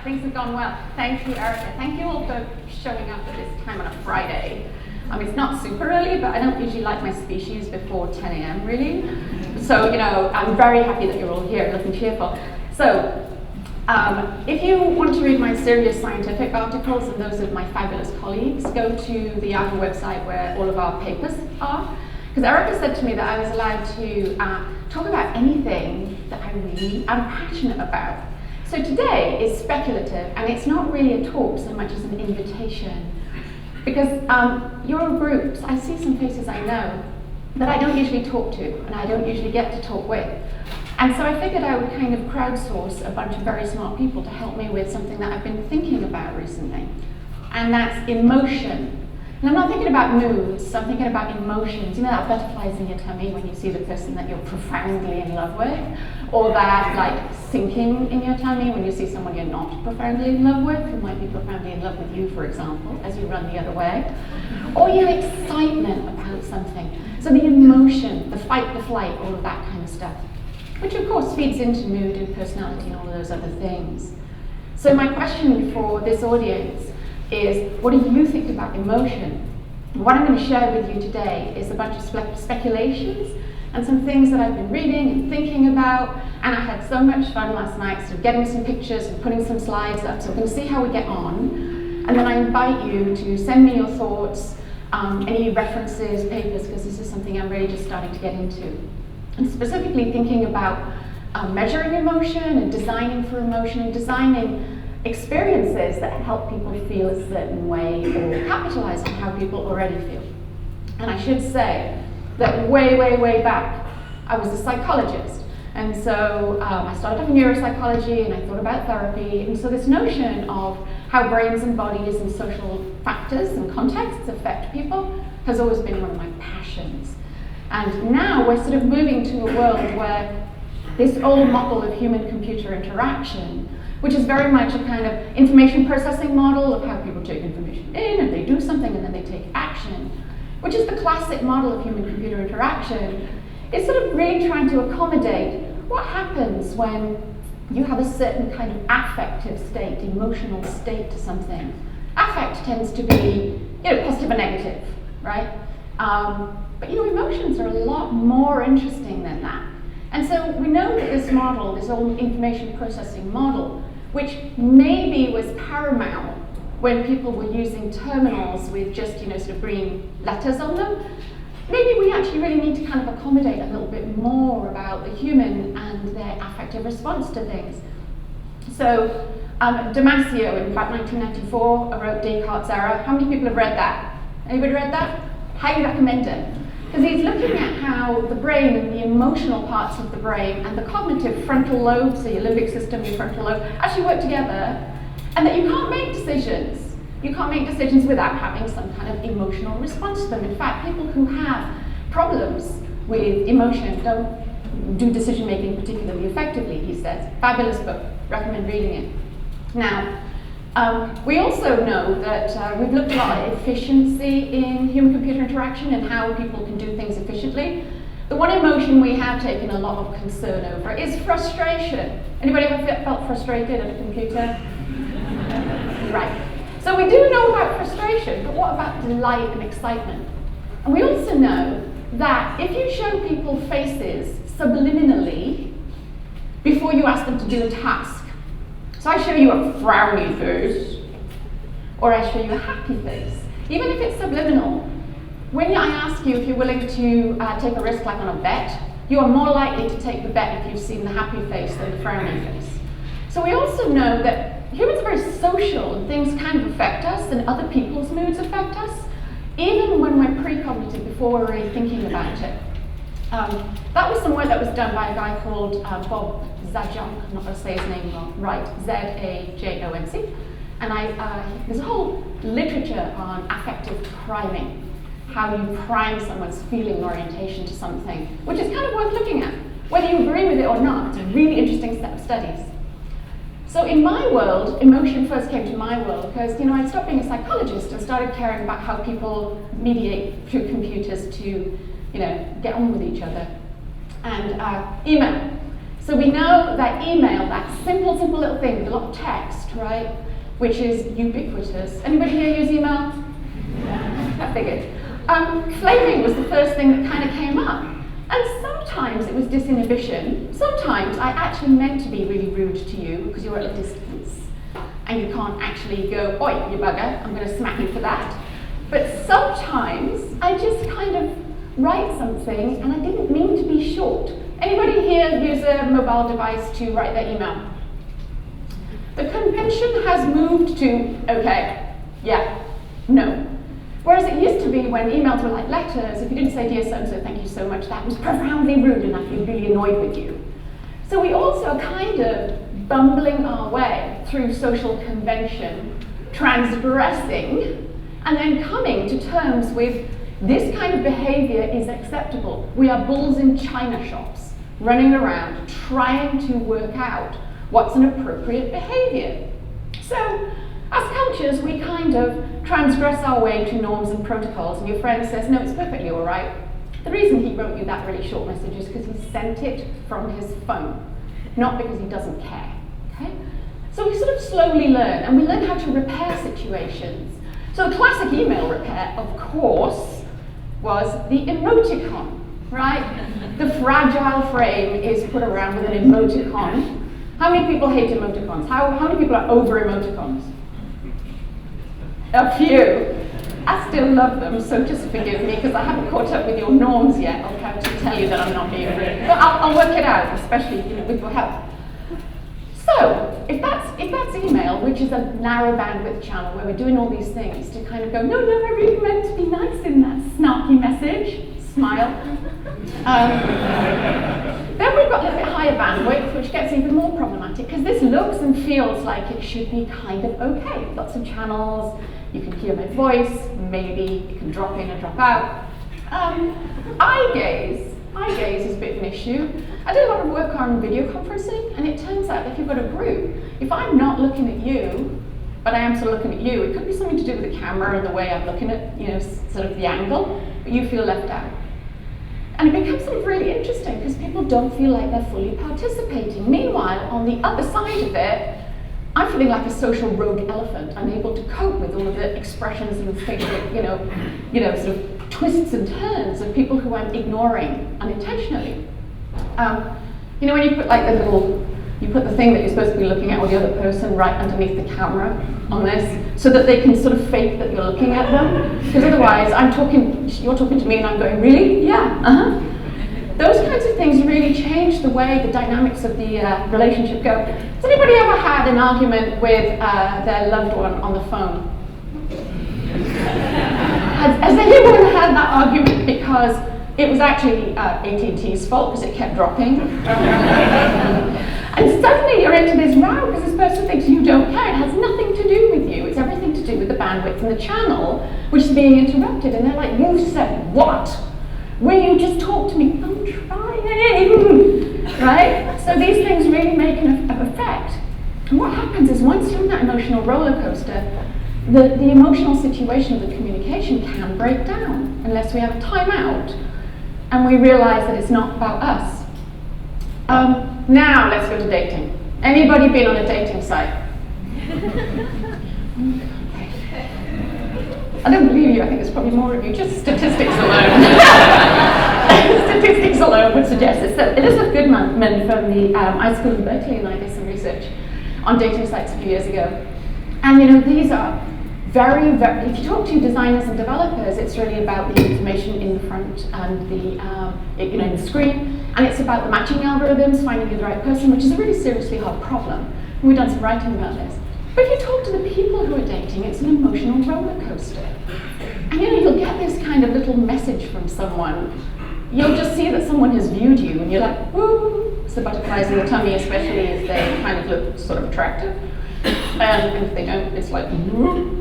Things have gone well. Thank you, Erica. Thank you all for showing up at this time on a Friday. It's not super early, but I don't usually like my species before 10 a.m. really. So, I'm very happy that you're all here, looking cheerful. So, if you want to read my serious scientific articles and those of my fabulous colleagues, go to the Yahoo website where all of our papers are. Because Erica said to me that I was allowed to talk about anything that I really am passionate about. So today is speculative, and it's not really a talk so much as an invitation. Because your groups, I see some faces I know that I don't usually talk to, and I don't usually get to talk with. And so I figured I would kind of crowdsource a bunch of very smart people to help me with something that I've been thinking about recently. And that's emotion. And I'm not thinking about moods, I'm thinking about emotions. You know that butterflies in your tummy when you see the person that you're profoundly in love with? Or that sinking in your tummy when you see someone you're not profoundly in love with, who might be profoundly in love with you, for example, as you run the other way. Or your excitement about something. So the emotion, the fight, the flight, all of that kind of stuff. Which of course feeds into mood and personality and all of those other things. So my question for this audience is, what do you think about emotion? What I'm going to share with you today is a bunch of speculations and some things that I've been reading and thinking about, and I had so much fun last night sort of getting some pictures and putting some slides up, so we can see how we get on. And then I invite you to send me your thoughts, any references, papers, because this is something I'm really just starting to get into. And specifically thinking about measuring emotion and designing for emotion and designing experiences that help people feel a certain way or capitalize on how people already feel. And I should say that way back, I was a psychologist. And so I started off in neuropsychology and I thought about therapy. And so this notion of how brains and bodies and social factors and contexts affect people has always been one of my passions. And now we're sort of moving to a world where this old model of human-computer interaction, which is very much a kind of information processing model of how people take information in and they do something and then they take action, which is the classic model of human-computer interaction, is sort of really trying to accommodate what happens when you have a certain kind of affective state, emotional state to something. Affect tends to be, positive and negative, right? But emotions are a lot more interesting than that. And so we know that this model, this old information processing model, which maybe was paramount when people were using terminals with just, sort of green letters on them, maybe we actually really need to kind of accommodate a little bit more about the human and their affective response to things. So Damasio in about 1994 wrote Descartes' Error. How many people have read that? Anybody read that? Highly recommend it. Because he's looking at how the brain and the emotional parts of the brain and the cognitive frontal lobe, so your limbic system, your frontal lobe, actually work together, and that you can't make decisions. You can't make decisions without having some kind of emotional response to them. In fact, people who have problems with emotion don't do decision making particularly effectively, he says. Fabulous book, recommend reading it. Now, we also know that we've looked a lot at efficiency in human-computer interaction and how people can do things efficiently. The one emotion we have taken a lot of concern over is frustration. Anybody ever felt frustrated at a computer? Right. So we do know about frustration, but what about delight and excitement? And we also know that if you show people faces subliminally before you ask them to do a task, so I show you a frowny face, or I show you a happy face. Even if it's subliminal, when I ask you if you're willing to take a risk like on a bet, you are more likely to take the bet if you've seen the happy face than the frowny face. So we also know that humans are very social and things kind of affect us and other people's moods affect us, even when we're precognitive before we're really thinking about it. That was some work that was done by a guy called Bob Zajonc, I'm not going to say his name right, Z-A-J-O-N-C. And there's a whole literature on affective priming, how you prime someone's feeling orientation to something, which is kind of worth looking at. Whether you agree with it or not, it's a really interesting set of studies. So in my world, emotion first came to my world because I'd stopped being a psychologist and started caring about how people mediate through computers to get on with each other. And email. So we know that email, that simple little thing with a lot of text, right, which is ubiquitous. Anybody here use email? I figured. Flaming was the first thing that kind of came up. And sometimes it was disinhibition. Sometimes I actually meant to be really rude to you because you were at a distance. And you can't actually go, oi, you bugger, I'm going to smack you for that. But sometimes I just kind of write something and I didn't mean to be short. Anybody here use a mobile device to write their email? The convention has moved to, okay, yeah, no. Whereas it used to be when emails were like letters, if you didn't say dear so-and-so, thank you so much, that was profoundly rude and I'd be really annoyed with you. So we also are kind of bumbling our way through social convention, transgressing, and then coming to terms with this kind of behavior is acceptable. We are bulls in china shops, running around trying to work out what's an appropriate behavior. So, as cultures, we kind of transgress our way to norms and protocols, and your friend says, no, it's perfectly all right. The reason he wrote you that really short message is because he sent it from his phone, not because he doesn't care, okay? So we sort of slowly learn, and we learn how to repair situations. So the classic email repair, of course, was the emoticon, right? The fragile frame is put around with an emoticon. How many people hate emoticons? How many people are over emoticons? A few. I still love them, so just forgive me because I haven't caught up with your norms yet. I'll have to tell you that I'm not being rude. But I'll work it out, especially with your help. So, if that's email, which is a narrow bandwidth channel where we're doing all these things to kind of go, no, I really meant to be nice in that snarky message, smile. Then we've got a little bit higher bandwidth, which gets even more problematic because this looks and feels like it should be kind of okay. Lots of channels, you can hear my voice, maybe you can drop in and drop out. Eye gaze is a bit of an issue. I did a lot of work on video conferencing, and it turns out if you've got a group, if I'm not looking at you, but I am sort of looking at you, it could be something to do with the camera and the way I'm looking at, sort of the angle, but you feel left out. And it becomes sort of really interesting because people don't feel like they're fully participating. Meanwhile, on the other side of it, I'm feeling like a social rogue elephant, unable to cope with all of the expressions and facial, sort of twists and turns of people who I'm ignoring unintentionally. When you put like you put the thing that you're supposed to be looking at or the other person right underneath the camera on this, so that they can sort of fake that you're looking at them. Because otherwise, you're talking to me and I'm going, really? Yeah, Those kinds of things really change the way the dynamics of the relationship go. Has anybody ever had an argument with their loved one on the phone? Has anyone had that argument because it was actually AT&T's fault because it kept dropping? And suddenly you're into this row because this person thinks you don't care. It has nothing to do with you. It's everything to do with the bandwidth and the channel, which is being interrupted. And they're like, you said what? Will you just talk to me? I'm trying, right? So these things really make an effect. And what happens is once you're on that emotional roller coaster, the emotional situation of the communication can break down unless we have a timeout and we realize that it's not about us. Now let's go to dating. Anybody been on a dating site? I don't believe you, I think there's probably more of you, just statistics alone. Statistics alone would suggest this. So Elizabeth Goodman from the I School in Berkeley and I did some research on dating sites a few years ago. And these are very, very, if you talk to designers and developers, it's really about the information in the front and in the screen, and it's about the matching algorithms, finding the right person, which is a really seriously hard problem. And we've done some writing about this. But if you talk to the people who are dating, it's an emotional roller coaster. And you'll get this kind of little message from someone. You'll just see that someone has viewed you, and you're like, woo! It's the butterflies in the tummy, especially as they kind of look sort of attractive. And if they don't, it's like, woo!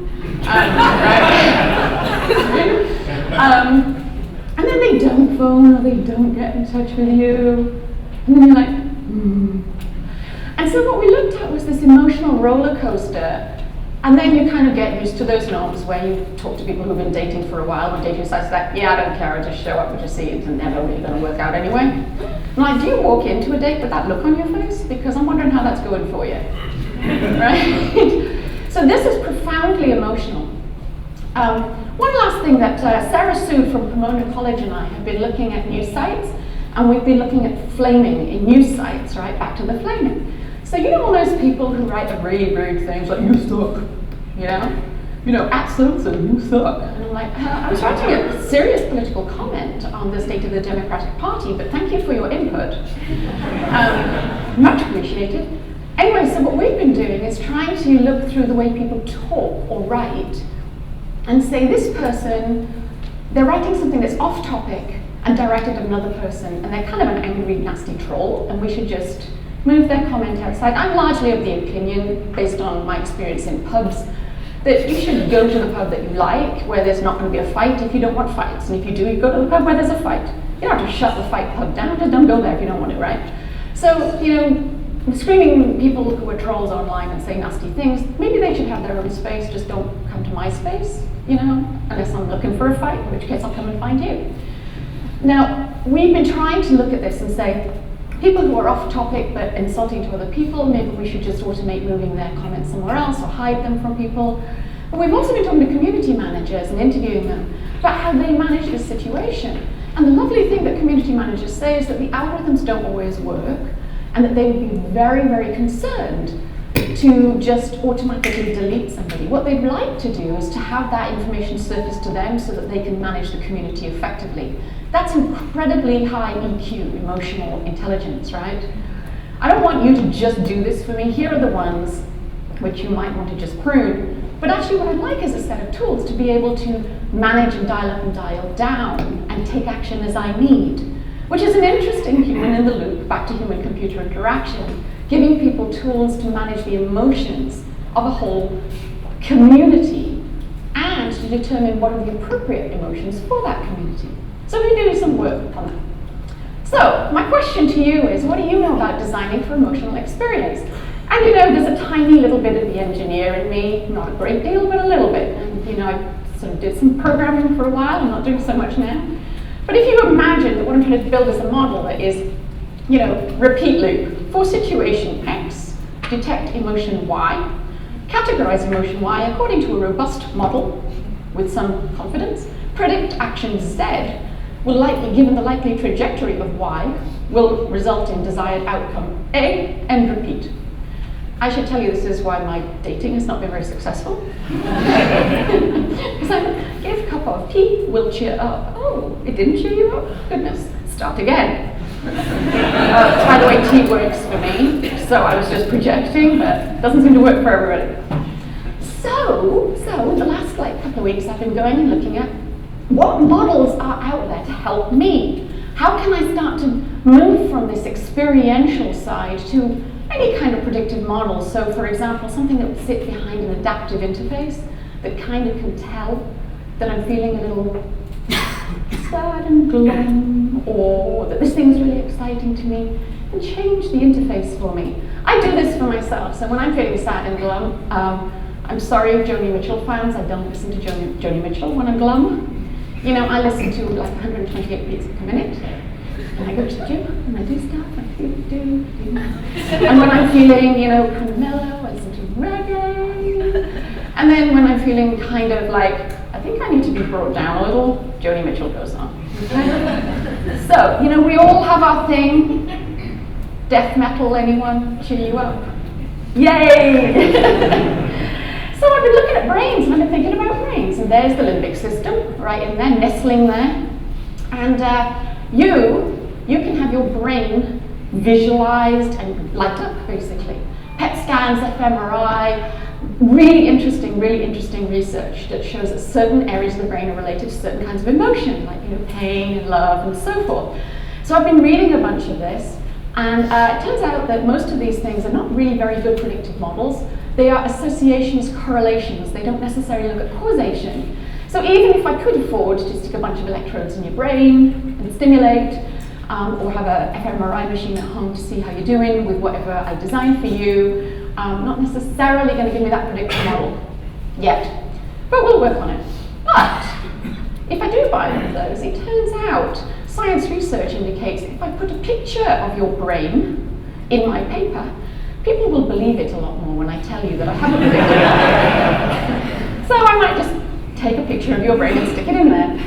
And then they don't phone or they don't get in touch with you. And then you're like, And so what we looked at was this emotional roller coaster And then you kind of get used to those norms where you talk to people who've been dating for a while, and dating sites like, yeah, I don't care, I just show up and just see it's never really going to work out anyway. And like, do you walk into a date with that look on your face? Because I'm wondering how that's going for you, right? So this is profoundly emotional. One last thing that Sarah Sood from Pomona College and I have been looking at news sites, and we've been looking at flaming in news sites, right? Back to the flaming. So you know all those people who write the really rude things like, you suck, you know, at so-and-so, you suck. And I'm like, I was writing a serious political comment on the state of the Democratic Party, but thank you for your input. Much appreciated. Anyway, so what we've been doing is trying to look through the way people talk or write and say this person, they're writing something that's off topic and directed at another person, and they're kind of an angry, nasty troll, and we should just move their comment outside. I'm largely of the opinion, based on my experience in pubs, that you should go to the pub that you like, where there's not going to be a fight if you don't want fights. And if you do, you go to the pub where there's a fight. You don't have to shut the fight pub down, just don't go there if you don't want it, right? So, you know, screaming people who are trolls online and say nasty things, maybe they should have their own space, just don't come to my space, you know, unless I'm looking for a fight, in which case I'll come and find you. Now, we've been trying to look at this and say, people who are off topic but insulting to other people, maybe we should just automate moving their comments somewhere else or hide them from people. But we've also been talking to community managers and interviewing them about how they manage this situation. And the lovely thing that community managers say is that the algorithms don't always work, and that they would be very, very concerned to just automatically delete somebody. What they'd like to do is to have that information surface to them so that they can manage the community effectively. That's incredibly high EQ, emotional intelligence, right? I don't want you to just do this for me. Here are the ones which you might want to just prune. But actually what I'd like is a set of tools to be able to manage and dial up and dial down and take action as I need, which is an interesting human in the loop, back to human-computer interaction, giving people tools to manage the emotions of a whole community and to determine what are the appropriate emotions for that community. So we're doing some work on that. So my question to you is, what do you know about designing for emotional experience? And you know, there's a tiny little bit of the engineer in me, not a great deal, but a little bit. And you know, I sort of did some programming for a while, I'm not doing so much now. But if you imagine that what I'm trying to build is a model that is, you know, repeat loop. For situation X, detect emotion Y, categorize emotion Y according to a robust model with some confidence, predict action Z will likely, given the likely trajectory of Y, will result in desired outcome A, and repeat. I should tell you this is why my dating has not been very successful. Because I give a cup of tea, will cheer up. Oh, it didn't cheer you up? Goodness, start again. By the way, tea works for me, so I was just projecting, but it doesn't seem to work for everybody. So in the last couple of weeks I've been going and looking at what models are out there to help me. How can I start to move from this experiential side to any kind of predictive model? So for example, something that would sit behind an adaptive interface that kind of can tell that I'm feeling a little sad and glum, or that this thing's really exciting to me, and change the interface for me. I do this for myself, so when I'm feeling sad and glum, I'm sorry, Joni Mitchell fans, I don't listen to Joni Mitchell when I'm glum. You know, I listen to like 128 beats per minute, and I go to the gym, and I do stuff, and I do. And when I'm feeling, you know, kind of mellow, I listen to reggae. And then when I'm feeling kind of like, I think I need to be brought down a little, Joni Mitchell goes on. So, you know, we all have our thing. Death metal, anyone cheer you up? Yay! So I've been looking at brains, and I've been thinking about brains, and there's the limbic system, right in there, nestling there. And you can have your brain visualized and light up, basically. PET scans, fMRI, really interesting research that shows that certain areas of the brain are related to certain kinds of emotion, like, you know, pain and love and so forth. So I've been reading a bunch of this, and it turns out that most of these things are not really very good predictive models. They are associations, correlations. They don't necessarily look at causation. So even if I could afford to stick a bunch of electrodes in your brain and stimulate, or have a fMRI machine at home to see how you're doing with whatever I designed for you, not necessarily going to give me that predictive model. yet. But we'll work on it. But if I do buy one of those, it turns out science research indicates if I put a picture of your brain in my paper, people will believe it a lot more when I tell you that I have a picture. So I might just take a picture of your brain and stick it in there.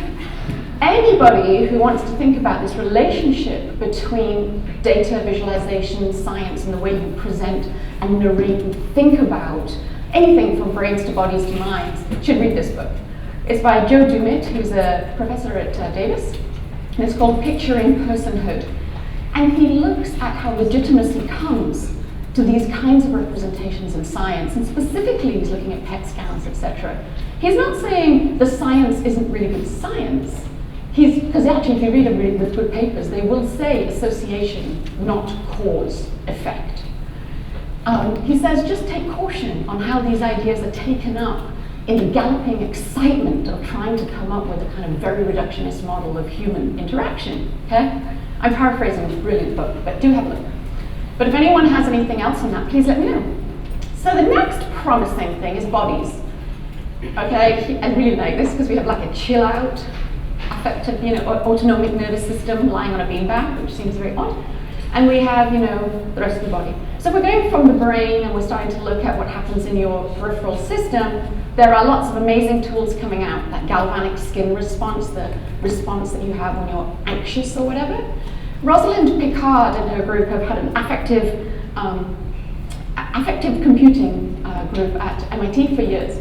Anybody who wants to think about this relationship between data visualization, science, and the way you present and narrate and think about anything from brains to bodies to minds should read this book. It's by Joe Dumit, who's a professor at Davis, and it's called Picturing Personhood. And he looks at how legitimacy comes to these kinds of representations in science, and specifically he's looking at PET scans, etc. He's not saying the science isn't really good science. Because actually, if you read really good papers, they will say association, not cause, effect. He says just take caution on how these ideas are taken up in the galloping excitement of trying to come up with a kind of very reductionist model of human interaction. Okay? I'm paraphrasing this brilliant book, but do have a look. But if anyone has anything else on that, please let me know. So the next promising thing is bodies. Okay, I really like this because we have like a chill out, affective, autonomic nervous system lying on a beanbag, which seems very odd. And we have, the rest of the body. So we're going from the brain and we're starting to look at what happens in your peripheral system. There are lots of amazing tools coming out, that galvanic skin response, the response that you have when you're anxious or whatever. Rosalind Picard and her group have had an affective computing group at MIT for years.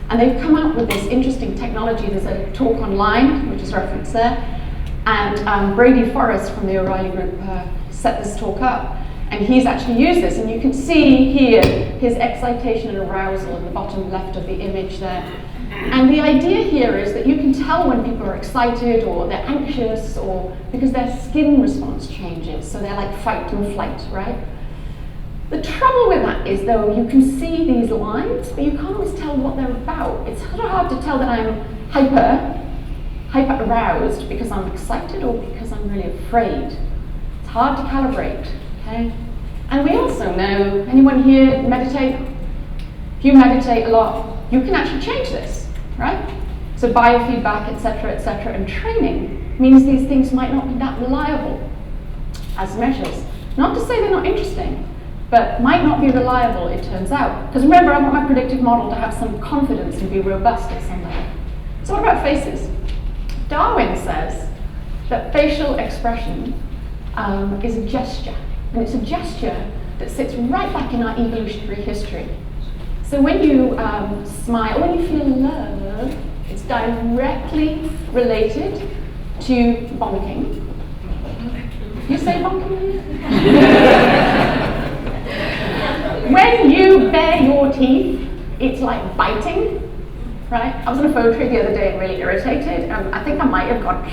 And they've come out with this interesting technology. There's a talk online, which is referenced there. And Brady Forrest from the O'Reilly group set this talk up. And he's actually used this. And you can see here his excitation and arousal in the bottom left of the image there. And the idea here is that you can tell when people are excited or they're anxious or because their skin response changes. So they're like fight and flight, right? The trouble with that is, though, you can see these lines, but you can't always tell what they're about. It's sort of hard to tell that I'm hyper aroused because I'm excited or because I'm really afraid. It's hard to calibrate, okay? And we also know, anyone here meditate? If you meditate a lot, you can actually change this, right? So biofeedback, et cetera, and training means these things might not be that reliable as measures. Not to say they're not interesting, but might not be reliable, it turns out. Because remember, I want my predictive model to have some confidence and be robust at some level. So what about faces? Darwin says that facial expression is a gesture. And it's a gesture that sits right back in our evolutionary history. So when you smile, when you feel love, it's directly related to bonking. You say bonking? When you bare your teeth, it's like biting, right? I was on a photo tree the other day and really irritated. I think I might have gone.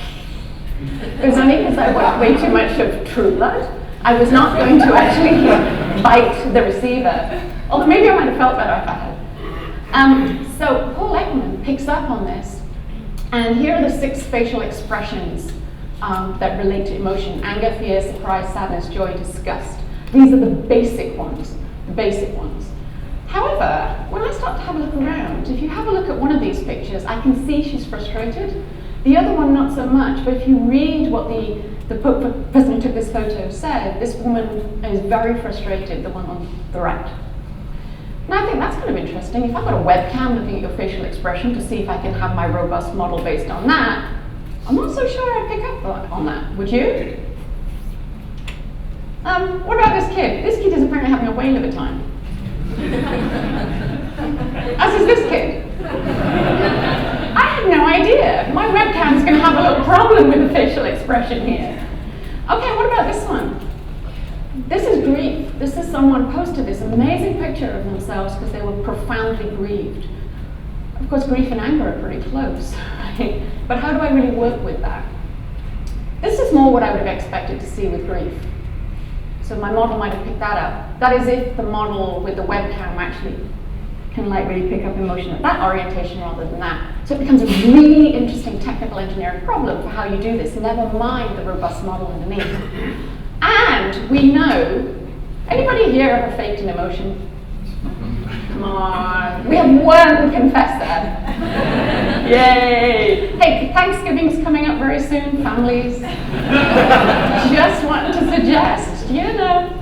It was only because I watched way too much of True Blood. I was not going to actually bite the receiver. Although maybe I might have felt better if I had. So Paul Ekman picks up on this. And here are the 6 facial expressions that relate to emotion: anger, fear, surprise, sadness, joy, disgust. These are the basic ones. However, when I start to have a look around, if you have a look at one of these pictures, I can see she's frustrated. The other one, not so much, but if you read what the person who took this photo said, this woman is very frustrated, the one on the right. And I think that's kind of interesting. If I've got a webcam looking at your facial expression to see if I can have my robust model based on that, I'm not so sure I'd pick up on that. Would you? What about this kid? This kid is apparently having a whale of a time. As is this kid. I had no idea. My webcam's going to have a little problem with the facial expression here. Okay, what about this one? This is grief. This is someone posted this amazing picture of themselves because they were profoundly grieved. Of course, grief and anger are pretty close, right? But how do I really work with that? This is more what I would have expected to see with grief. So my model might have picked that up. That is if the model with the webcam actually can really pick up emotion at that orientation rather than that. So it becomes a really interesting technical engineering problem for how you do this, never mind the robust model underneath. And we know, anybody here ever faked an emotion? Come on, We have one confessor. Yay! Hey, Thanksgiving's coming up very soon, families. Just want to suggest, you know.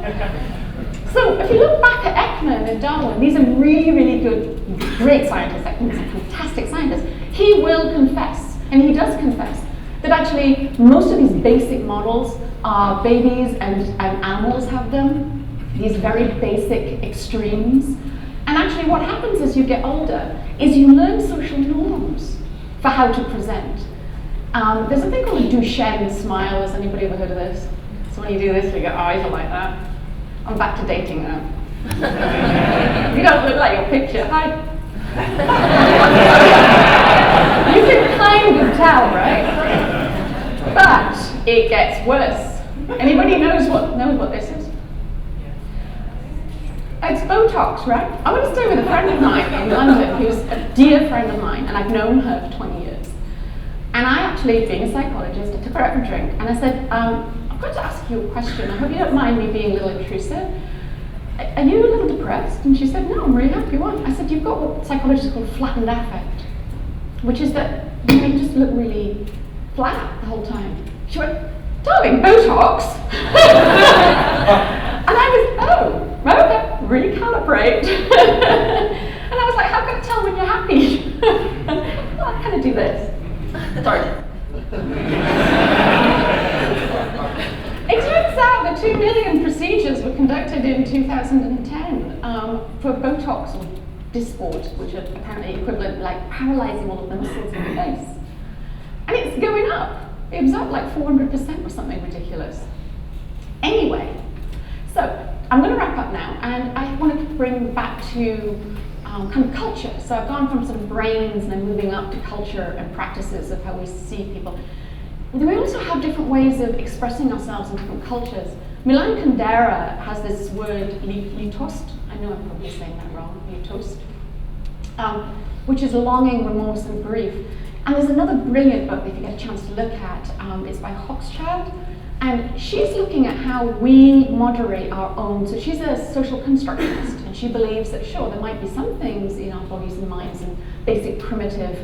So if you look back at Ekman and Darwin, these are really, really good, great scientists. Ekman's a fantastic scientist. He will confess, and he does confess, that actually most of these basic models are babies and animals have them, these very basic extremes. And actually what happens as you get older is you learn social norms for how to present. There's a thing called a Duchenne smile. Has anybody ever heard of this? So when you do this, your eyes are like that. I'm back to dating now. You don't look like your picture. Hi. You can kind of tell, right? But it gets worse. Anybody knows what this is? It's Botox, right? I went to stay with a friend of mine in London who's a dear friend of mine, and I've known her for 20 years. And I actually, being a psychologist, I took her out for a drink, and I said, I've got to ask you a question. I hope you don't mind me being a little intrusive. Are you a little depressed? And she said, no, I'm really happy. What? I said, you've got what psychologists call flattened affect, which is that you just look really flat the whole time. She went, darling, Botox? And I was, oh, okay, really calibrate. And I was like, how can I tell when you're happy? Well, I kind of do this. Sorry. It turns out that 2 million procedures were conducted in 2010 for Botox or Dysport, which are apparently equivalent, like paralyzing all of the muscles in the face. And it's going up. It was up like 400% or something ridiculous. Anyway, so I'm going to wrap up now, and I wanted to bring back to kind of culture. So I've gone from sort of brains and then moving up to culture and practices of how we see people. We also have different ways of expressing ourselves in different cultures. Milan Kundera has this word, litost, I know I'm probably saying that wrong, litost, which is longing, remorse, and grief. And there's another brilliant book, if you get a chance to look at, it's by Hochschild, and she's looking at how we moderate our own, so she's a social constructionist, and she believes that sure, there might be some things in our bodies and minds and basic primitive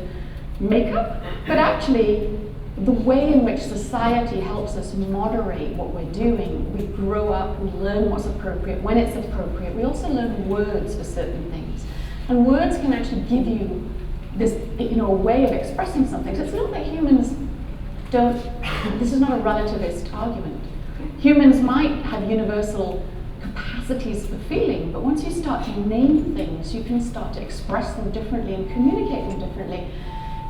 makeup, but actually, the way in which society helps us moderate what we're doing, we grow up, we learn what's appropriate, when it's appropriate. We also learn words for certain things. And words can actually give you this, a way of expressing something. So it's not that humans don't, this is not a relativist argument. Humans might have universal capacities for feeling, but once you start to name things, you can start to express them differently and communicate them differently.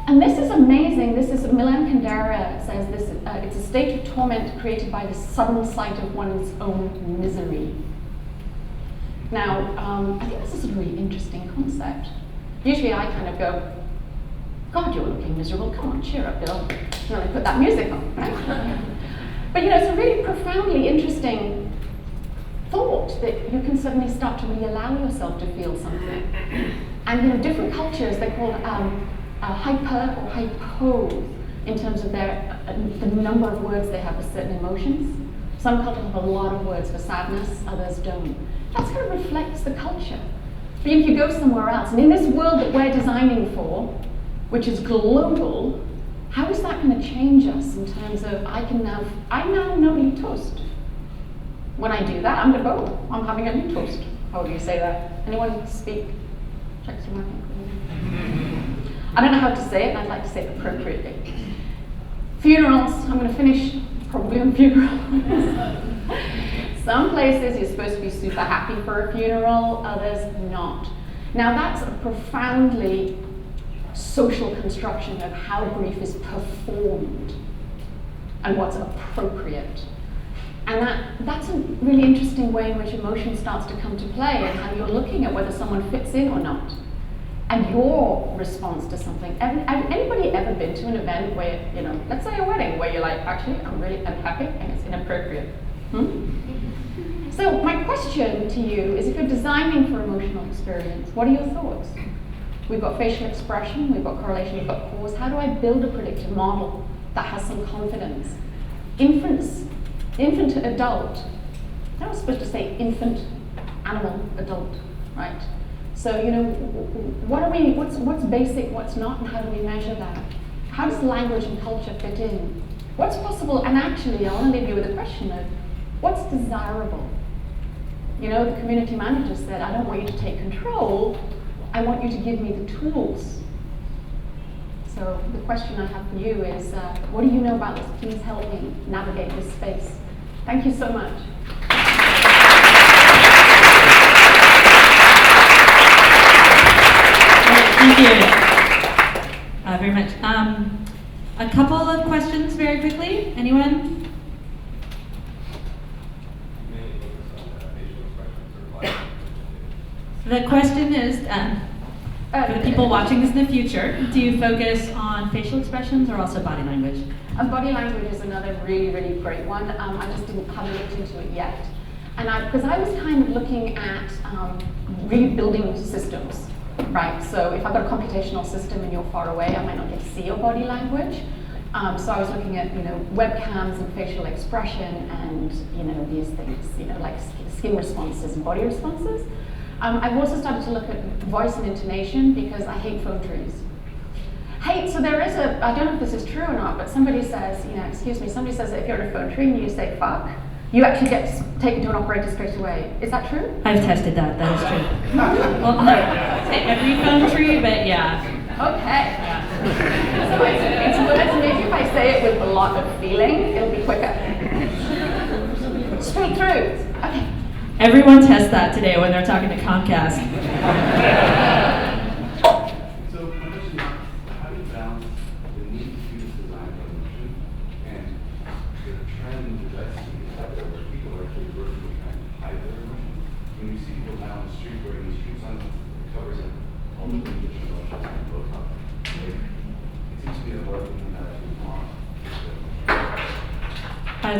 And this is amazing. This is, Milan Kundera says this, it's a state of torment created by the sudden sight of one's own misery. Now, I think this is a really interesting concept. Usually I kind of go, God, you're looking miserable. Come on, cheer up, Bill. And then I put that music on, right? But it's a really profoundly interesting thought that you can suddenly start to really allow yourself to feel something. And different cultures, they're called hyper or hypo in terms of the number of words they have for certain emotions. Some cultures have a lot of words for sadness, others don't. That kind of reflects the culture. But if you go somewhere else, and in this world that we're designing for, which is global, how is that going to change us in terms of I now know you toast. When I do that, I'm going to go, I'm having a new toast. How do you say that? Anyone speak? Check some marking. I don't know how to say it, and I'd like to say it appropriately. Funerals, I'm going to finish probably on funerals. Some places you're supposed to be super happy for a funeral, others not. Now that's a profoundly social construction of how grief is performed and what's appropriate. And that's a really interesting way in which emotion starts to come to play and how you're looking at whether someone fits in or not. And your response to something. Anybody ever been to an event where, let's say a wedding, where you're like, actually, I'm really unhappy and it's inappropriate? So my question to you is, if you're designing for emotional experience, what are your thoughts? We've got facial expression, we've got correlation, we've got cause. How do I build a predictive model that has some confidence? Infant to adult. I'm not supposed to say infant, animal, adult, right? So, what's basic, what's not, and how do we measure that? How does language and culture fit in? What's possible? And actually, I want to leave you with a question of what's desirable? The community manager said, I don't want you to take control, I want you to give me the tools. So the question I have for you is, what do you know about this? Please help me navigate this space. Thank you so much. Thank you very much. A couple of questions very quickly. Anyone? The question is, for the people watching this in the future, do you focus on facial expressions or also body language? Body language is another really, really great one. I just haven't looked into it yet. And because I was kind of looking at rebuilding systems, right? So if I've got a computational system and you're far away, I might not get to see your body language. So I was looking at, webcams and facial expression and, these things, like skin responses and body responses. I've also started to look at voice and intonation because I hate phone trees. So there is I don't know if this is true or not, but somebody says, somebody says that if you're in a phone tree and you say fuck, you actually get taken to an operator straight away. Is that true? I've tested that. That is true. Well, not every phone tree, but yeah. Okay. Yeah. So it's maybe if I say it with a lot of feeling, it'll be quicker. Straight through. Okay. Everyone tests that today when they're talking to Comcast. So my question is, how do you balance the need to use design resolution and the trend that I see is that people are actually virtually trying to hide their emotions? When you see people now on the street wearing these street signs that covers it, all the English emotions and Botox, it seems to me that more than that actually want.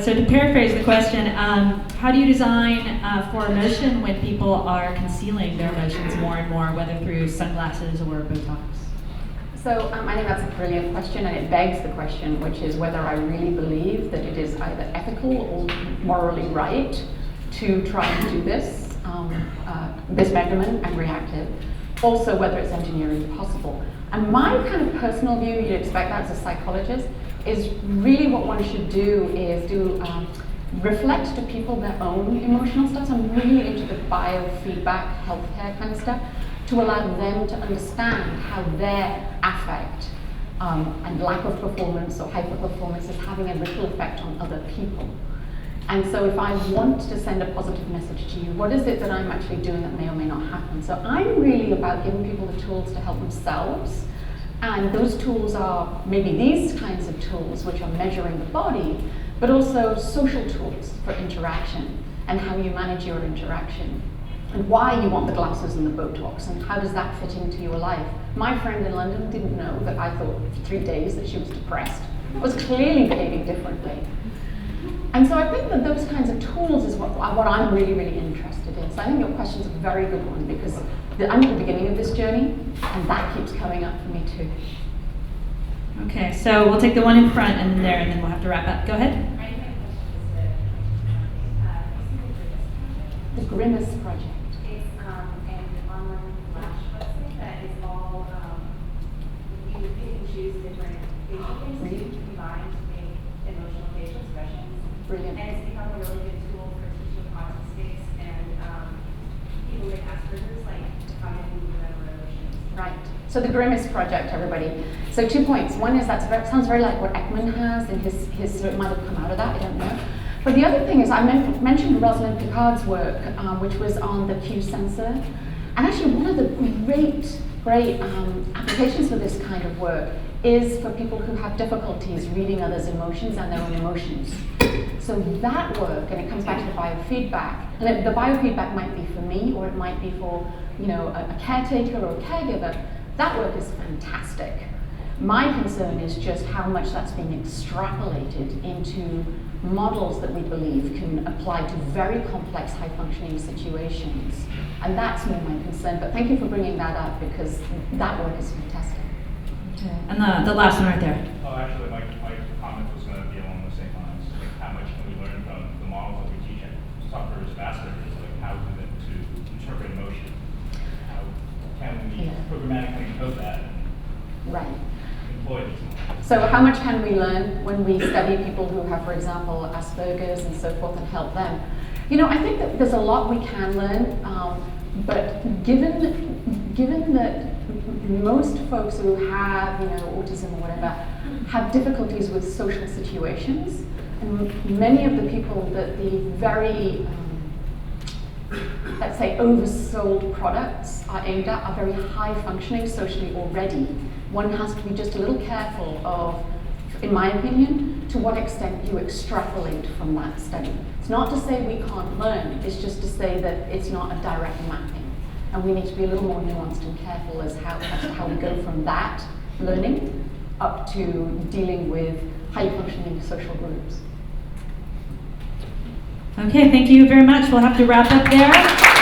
So to paraphrase the question, how do you design for emotion when people are concealing their emotions more and more, whether through sunglasses or Botox? So I think that's a brilliant question, and it begs the question, which is whether I really believe that it is either ethical or morally right to try and do this, this measurement and reactive. Also, whether it's engineering possible. And my kind of personal view, you'd expect that as a psychologist, is really what one should do is reflect to people their own emotional stuff. So I'm really into the biofeedback, healthcare kind of stuff, to allow them to understand how their affect and lack of performance or hyper-performance is having a ripple effect on other people. And so if I want to send a positive message to you, what is it that I'm actually doing that may or may not happen? So I'm really about giving people the tools to help themselves. And those tools are maybe these kinds of tools, which are measuring the body, but also social tools for interaction and how you manage your interaction and why you want the glasses and the Botox and how does that fit into your life. My friend in London didn't know that I thought for 3 days that she was depressed. I was clearly behaving differently. And so I think that those kinds of tools is what I'm really, really interested in. So I think your question's a very good one because I'm at the beginning of this journey and that keeps coming up for me too. Okay, so we'll take the one in front and there, and then we'll have to wrap up. Go ahead. The Grimace Project. It's an online flash website that is all, you pick and choose different facial things to combine to make emotional facial expressions. Brilliant. And it's become a really good tool for teaching autistics and people with Asperger's, like how to remember emotions. Right. So the Grimace Project, everybody. So 2 points. One is sounds very like what Ekman has, and so it might have come out of that, I don't know. But the other thing is, I mentioned Rosalind Picard's work, which was on the Q sensor. And actually one of the great applications for this kind of work is for people who have difficulties reading others' emotions and their own emotions. So that work, and it comes back to the biofeedback, and the biofeedback might be for me, or it might be for a caretaker or a caregiver. That work is fantastic. My concern is just how much that's being extrapolated into models that we believe can apply to very complex, high-functioning situations. And that's more my concern. But thank you for bringing that up because that work is fantastic. Okay. And the last one right there. Oh, actually, my comment was going to be along the same lines. Like, how much can we learn from the models that we teach at sufferers of Asperger's? Like, how to interpret emotion? programmatically encode that and Right. employ these models. So how much can we learn when we study people who have, for example, Asperger's and so forth and help them? You know, I think that there's a lot we can learn, but given that most folks who have, you know, autism or whatever, have difficulties with social situations, and many of the people that the very, let's say, oversold products are aimed at are very high functioning socially already. One has to be just a little careful of, in my opinion, to what extent you extrapolate from that study. It's not to say we can't learn, it's just to say that it's not a direct mapping. And we need to be a little more nuanced and careful as to how we go from that learning up to dealing with high functioning social groups. Okay, thank you very much. We'll have to wrap up there.